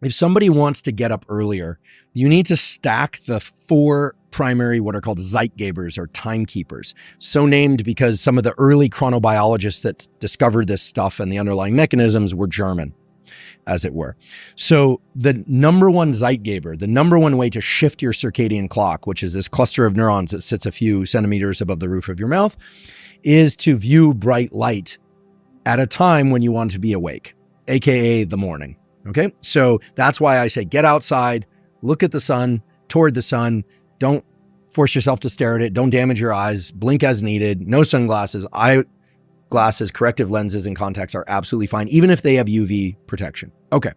if somebody wants to get up earlier, you need to stack the 4 primary, what are called Zeitgebers or timekeepers. So named because some of the early chronobiologists that discovered this stuff and the underlying mechanisms were German, as it were. So the number one Zeitgeber, the number one way to shift your circadian clock, which is this cluster of neurons that sits a few centimeters above the roof of your mouth, is to view bright light at a time when you want to be awake, AKA the morning. Okay. So that's why I say get outside, look at the sun, toward the sun. Don't force yourself to stare at it. Don't damage your eyes. Blink as needed. No sunglasses. Eyeglasses, corrective lenses, and contacts are absolutely fine, even if they have UV protection. Okay.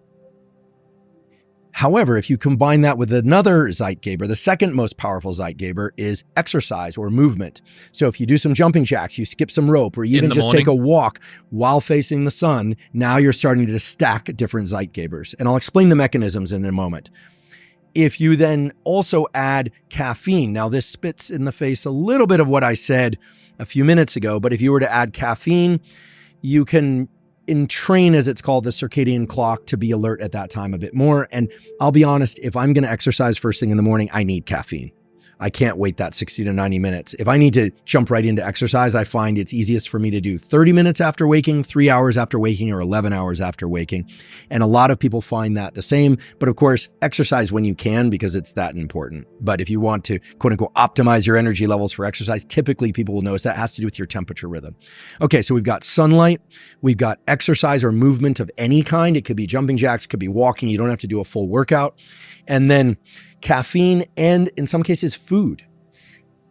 However, if you combine that with another Zeitgeber, the second most powerful Zeitgeber is exercise or movement. So if you do some jumping jacks, you skip some rope, or even just take a walk while facing the sun, now you're starting to stack different Zeitgebers. And I'll explain the mechanisms in a moment. If you then also add caffeine, now this spits in the face a little bit of what I said a few minutes ago, but if you were to add caffeine, you can entrain, as it's called, the circadian clock to be alert at that time a bit more. And I'll be honest, if I'm going to exercise first thing in the morning, I need caffeine. I can't wait that 60 to 90 minutes. If I need to jump right into exercise, I find it's easiest for me to do 30 minutes after waking, 3 hours after waking, or 11 hours after waking. And a lot of people find that the same. But of course, exercise when you can, because it's that important. But if you want to, quote unquote, optimize your energy levels for exercise, typically people will notice that has to do with your temperature rhythm. Okay, so we've got sunlight, we've got exercise or movement of any kind. It could be jumping jacks, it could be walking. You don't have to do a full workout. And then caffeine, and in some cases, food.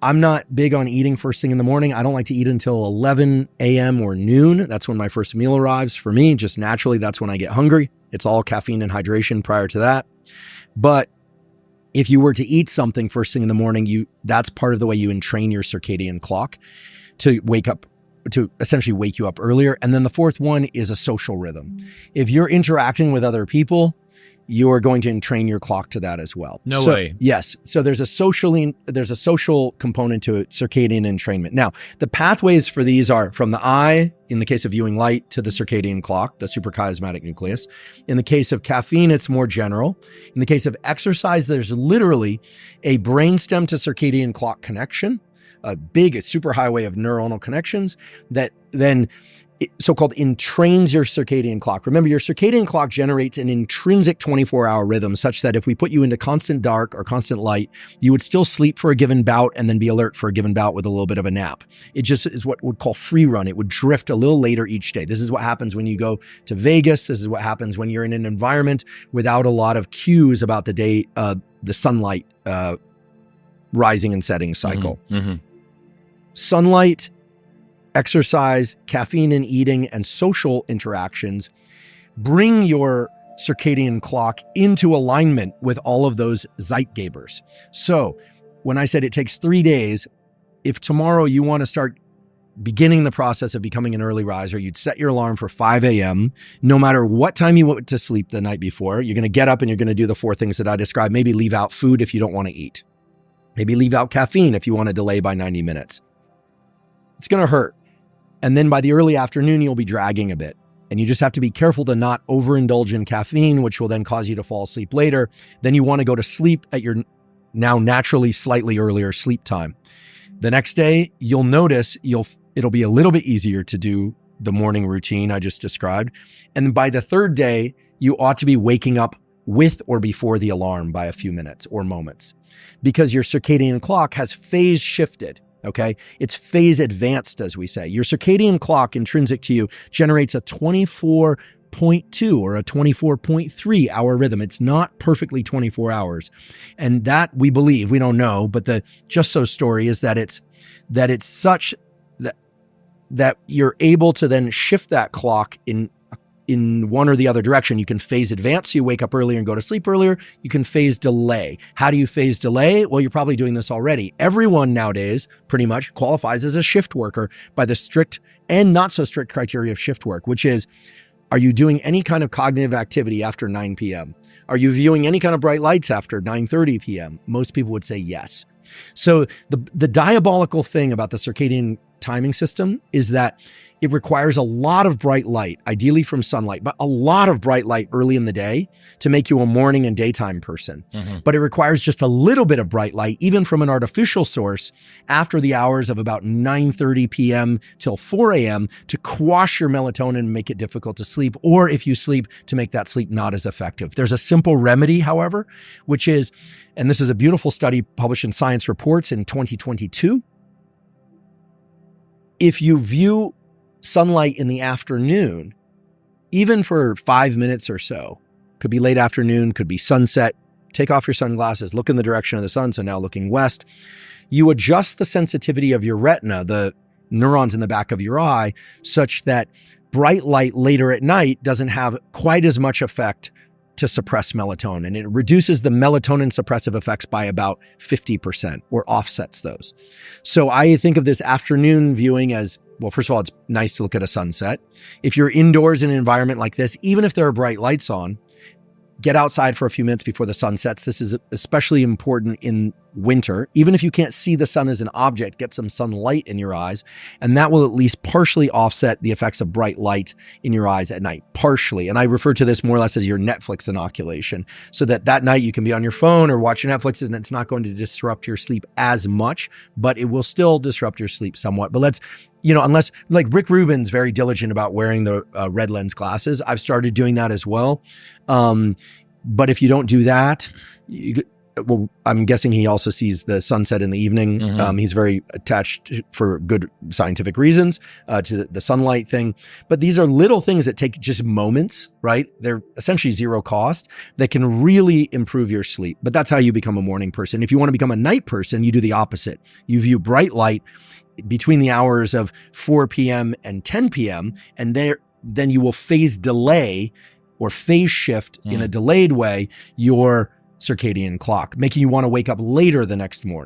I'm not big on eating first thing in the morning. I don't like to eat until 11 a.m. or noon. That's when my first meal arrives. For me, just naturally, that's when I get hungry. It's all caffeine and hydration prior to that. But if you were to eat something first thing in the morning, that's part of the way you entrain your circadian clock to wake up, to essentially wake you up earlier. And then the fourth one is a social rhythm. If you're interacting with other people, you're going to entrain your clock to that as well. No way. Yes. So there's a social component to it, circadian entrainment. Now, the pathways for these are from the eye, in the case of viewing light, to the circadian clock, the suprachiasmatic nucleus. In the case of caffeine, it's more general. In the case of exercise, there's literally a brainstem to circadian clock connection, a big superhighway of neuronal connections that then so-called entrains your circadian clock. Remember, your circadian clock generates an intrinsic 24-hour rhythm such that if we put you into constant dark or constant light, you would still sleep for a given bout and then be alert for a given bout with a little bit of a nap. It just is what we'd call free run. It would drift a little later each day. This is what happens when you go to Vegas. This is what happens when you're in an environment without a lot of cues about the day, the sunlight rising and setting cycle. Mm-hmm. Sunlight, exercise, caffeine and eating, and social interactions bring your circadian clock into alignment with all of those Zeitgebers. So when I said it takes 3 days, if tomorrow you want to start beginning the process of becoming an early riser, you'd set your alarm for 5 a.m. No matter what time you went to sleep the night before, you're going to get up and you're going to do the 4 things that I described. Maybe leave out food if you don't want to eat. Maybe leave out caffeine if you want to delay by 90 minutes. It's going to hurt. And then by the early afternoon, you'll be dragging a bit. And you just have to be careful to not overindulge in caffeine, which will then cause you to fall asleep later. Then you want to go to sleep at your now naturally slightly earlier sleep time. The next day, you'll notice it'll be a little bit easier to do the morning routine I just described. And by the third day, you ought to be waking up with or before the alarm by a few minutes or moments, because your circadian clock has phase shifted. Okay. It's phase advanced, as we say. Your circadian clock intrinsic to you generates a 24.2 or a 24.3 hour rhythm. It's not perfectly 24 hours. And that we believe, we don't know, but the just so story is that it's such that you're able to then shift that clock in one or the other direction. You can phase advance, so you wake up earlier and go to sleep earlier. You can phase delay. How do you phase delay? Well, you're probably doing this already. Everyone nowadays pretty much qualifies as a shift worker by the strict and not so strict criteria of shift work, which is, are you doing any kind of cognitive activity after 9 p.m.? Are you viewing any kind of bright lights after 9:30 p.m.? Most people would say yes. So the diabolical thing about the circadian timing system is that It requires a lot of bright light, ideally from sunlight, but a lot of bright light early in the day to make you a morning and daytime person. But it requires just a little bit of bright light, even from an artificial source, after the hours of about 9:30 p.m. till 4 a.m. to quash your melatonin and make it difficult to sleep, or if you sleep, to make that sleep not as effective. There's a simple remedy, however, which is, and this is a beautiful study published in Science Reports in 2022. If you view sunlight in the afternoon, even for 5 minutes or so, could be late afternoon, could be sunset, take off your sunglasses, look in the direction of the sun, so now looking west, you adjust the sensitivity of your retina, the neurons in the back of your eye, such that bright light later at night doesn't have quite as much effect to suppress melatonin. It reduces the melatonin suppressive effects by about 50% or offsets those. So I think of this afternoon viewing as, well, first of all, it's nice to look at a sunset. If you're indoors in an environment like this, even if there are bright lights on, get outside for a few minutes before the sun sets. This is especially important in winter. Even if you can't see the sun as an object, get some sunlight in your eyes, and that will at least partially offset the effects of bright light in your eyes at night, partially. And I refer to this more or less as your Netflix inoculation, so that night you can be on your phone or watch Netflix and it's not going to disrupt your sleep as much, but it will still disrupt your sleep somewhat. But let's, unless, like Rick Rubin's very diligent about wearing the red lens glasses. I've started doing that as well. But if you don't do that, well, I'm guessing he also sees the sunset in the evening. He's very attached for good scientific reasons to the sunlight thing. But these are little things that take just moments, right? They're essentially zero cost that can really improve your sleep. But that's how you become a morning person. If you want to become a night person, you do the opposite. You view bright light between the hours of 4 p.m. and 10 p.m. and then you will phase delay or phase shift in a delayed way your circadian clock, making you want to wake up later the next morning.